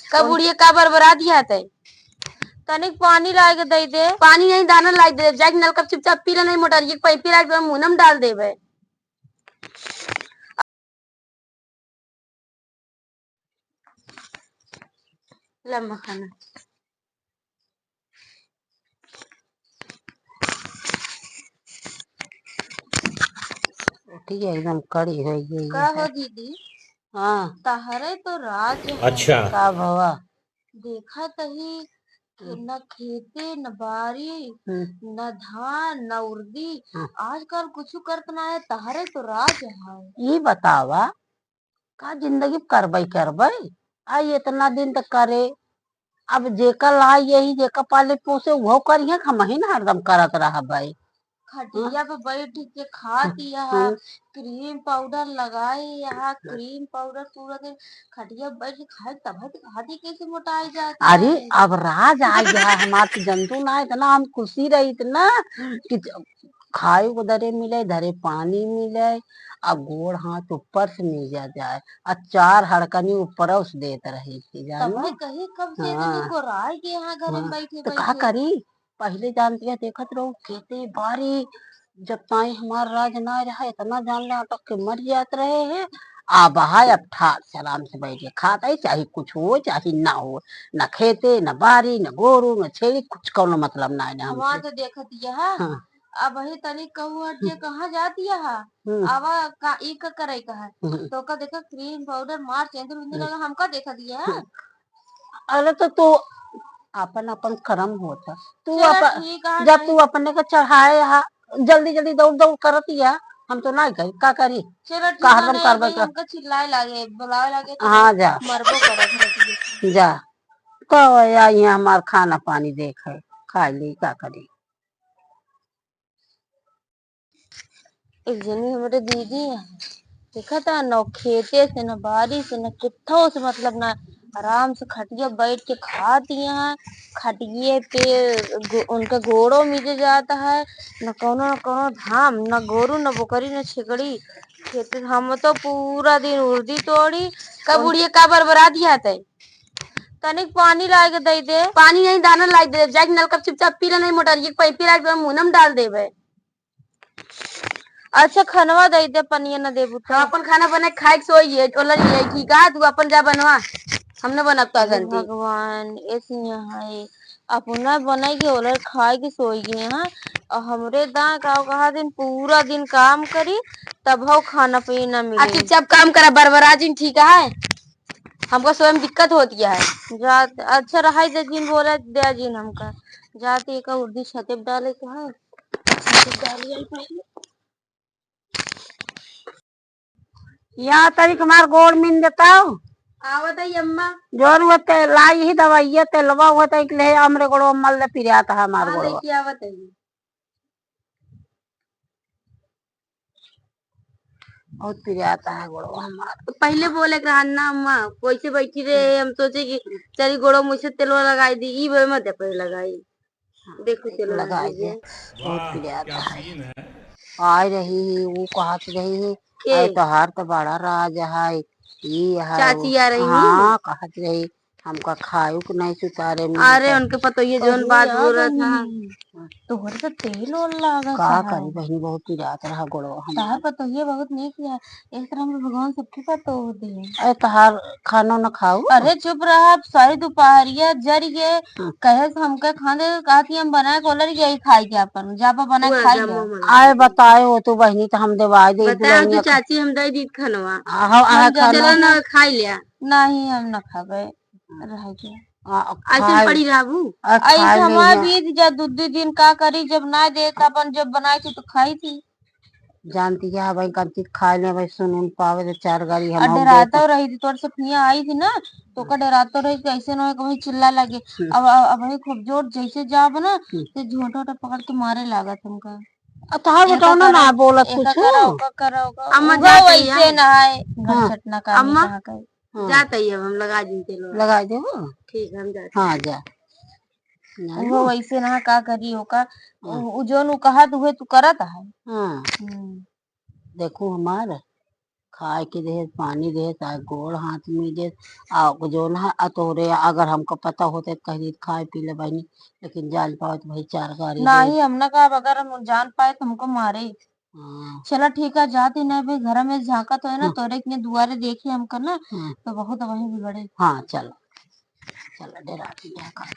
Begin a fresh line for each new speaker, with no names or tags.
कब बुढ़िया का बरबरा दिया थे। तनिक पानी ला के दे दे। पानी नहीं दाना ला दे, जाके नल कप चुपचाप पी ले, नहीं मोटर ये पाइप ला के मुंह में डाल देबे। लम्बा खाना
ठीक है, एकदम कड़ी हो गई
का हो दीदी।
हाँ
तहरे तो राज है।
अच्छा
का भवा
देखा तही न खेते न बारी न धान न उर्दी, आजकल कुछ करत ना है, तहरे तो राज है।
ये बतावा का जिंदगी करबई आ इतना दिन तक करे। अब जेका ला यही जेका पाले पोसे वो करिए, हम ही ना हरदम करत रहा भाई।
खटिया पे बैठ के खाती यहाँ, क्रीम पाउडर लगाए यहाँ, क्रीम पाउडर पूरा दिन खटिया पे बैठ के खाए, तब खाती कैसे मोटाई जाती
अरे
है।
अब राज आ गया हमारे जंतु ना, इतना हम खुशी रही इतना कि खाए को धरे मिले, धरे पानी मिले, अब गोड़ हाथ ऊपर से मिल जाए, और 4 हड़कनी ऊपर उस देते रही थी जानो।
कहीं कब से इतनी गोराई के यहाँ घर में बैठे
तो का करी, पहले जानती है देखत रहो खेती बाड़ी, जब ताई हमारा राज ना रहा इतना जान ले तक के मर जात रहे हैं। अब हाय अब ठाट से आराम से बैठे खाता ही, चाहे कुछ हो चाहे ना हो, न खेते न बारी न गोरू न छेड़ी, कुछ कोनो मतलब ना है
हमारा तो देखत यहाँ। अब ही तनी कहू जे कहाँ जाती है, अब का ई का करे कहा तो का देखा क्रीम पाउडर मार सेंदूर बिंदूर लगा, हमका देखा दिया है।
अरे तो तू अपन अपन कर्म होता, तू जब तू अपने को चढ़ाए यहाँ जल्दी जल्दी दौड़ दौड़ करत या, हम तो ना करी का करी।
चलो
हरदम करबे कर,
हमका चिल्लाए लागे बुलाए लागे तो
हाँ जा
मरबो करत
जा तो या यहाँ हमार खाना पानी देखे खा ली का करी।
एक जनी हमारे दीदी है, देखा था न खेते से न बारी से न कित्थों से, मतलब ना आराम से खटिया बैठ के खाती हैं, खटिए पे उनका गोड़ो मिल जाता है, न कोनो धाम न गोरू न बोकरी न छिकड़ी खेते। हम तो पूरा दिन उर्दी तोड़ी। कब बुढ़िया का बरबरा दिया थे। तनिक पानी ला के दे दे। पानी नहीं दाना ला दे, जाके नल कप चुपचाप पी ले, नहीं मोटर ये पाइप ला के मुंह में डाल देबे। अच्छा खनवा दे दे, पनिया न देबू तो अपन खाना बना खाए सोइए टोलर ये ठीक है, तू अपन जा बनवा, हमने बनता जानती। भगवान ऐसी है अपना बनाई के ओलर खाए के सोई गए हैं, और हमरे दां का कहा दिन पूरा दिन काम करी तब हो खाना पीना मिले। चुपचाप काम करा बरबराजी ठीक है, हमको स्वयं दिक्कत होती है। जात अच्छा रहा जिन बोला दे जिन हमका जाती का उर्दी छते डाले के है, छते डालिए पहले।
यहाँ तरीक हमार गोड़ मिल देताओ
आवत है अम्मा,
जोर होते लाई ही दवाई तेलवा होता है ले हमरे गोड़ो मल ले फिर आता है हमार गोड़ो।
आवत है
बहुत फिर आता है गोड़ो हमार।
तो पहले बोले कि ना अम्मा कैसे बैठी रहे, हम सोचे कि चली गोड़ो मुझसे तेलवा लगाई दी, ई वे मत पे लगाई, देखो तेलवा
लगा दे बहुत फिर आता है। आय रही वो कहत रही है तो हार तो बड़ा राज है ये है,
चाची आ रही।
हाँ कहत रही हमका खायू के नहीं सुतारे।
अरे उनके पता ये जोन बात बोल रहा था तो घर से तेल और लगा
का करी बहनी बहुत पिरात रहा गोड़ो
तार पता ये बहुत नहीं किया, इस तरह में भगवान सबके पता होते हैं।
अरे तहार खाना न खाऊ।
अरे चुप रहा, सारी दोपहरिया जरिए कहे हमके खाने कहती हम बनाए कोलर यही खाई के अपन जापा बनाए खाई।
आए बताए हो तो बहनी तो हम देवाई दे
तो चाची हम दे दी खनवा
चलो
ना खाई लिया, नहीं हम न खावे रह गया ऐसे पड़ी रहू। ऐसे हमारे भी जब दूसरे दिन का करी जब ना दे अपन जब बनाई थी तो खाई थी।
जानती है भाई कंची खा ले भाई सुन पावे तो 4 गाड़ी हम
डराता रही थी, तोर से फिया आई थी ना तो का डराता रही कैसे ना कभी चिल्ला लगे। अब वही खूब जोर जैसे जाब ना तो झोटा वोटा पकड़ के मारे लगा तुमका।
तहार बताओ ना ना बोलत कुछ
अम्मा वैसे ना है घर छटना का अम्मा जाता ही हम लगा
लगा दे
ठीक है हम जाते।
हाँ जा
वो वैसे ना का करी होका जो नु कहा तू तू करत है।
देखो हमार खाए के दे पानी दे चाहे गोड़ हाथ में दे आ जो ना तोरे अगर हमको पता होते तो कहीं खाए पी ले बहनी लेकिन जान पाओ तो भाई चार गाड़ी दे।
नहीं हमने कहा अगर हम जान पाए तो हमको मारे।
हाँ
चलो ठीक है जाती नहीं भाई घर में झांका तो है ना
हाँ
तोरे के दुआरे देखी हमको ना
हाँ
तो बहुत वही बिगड़े।
हाँ, चलो चलो डरा दिया कर।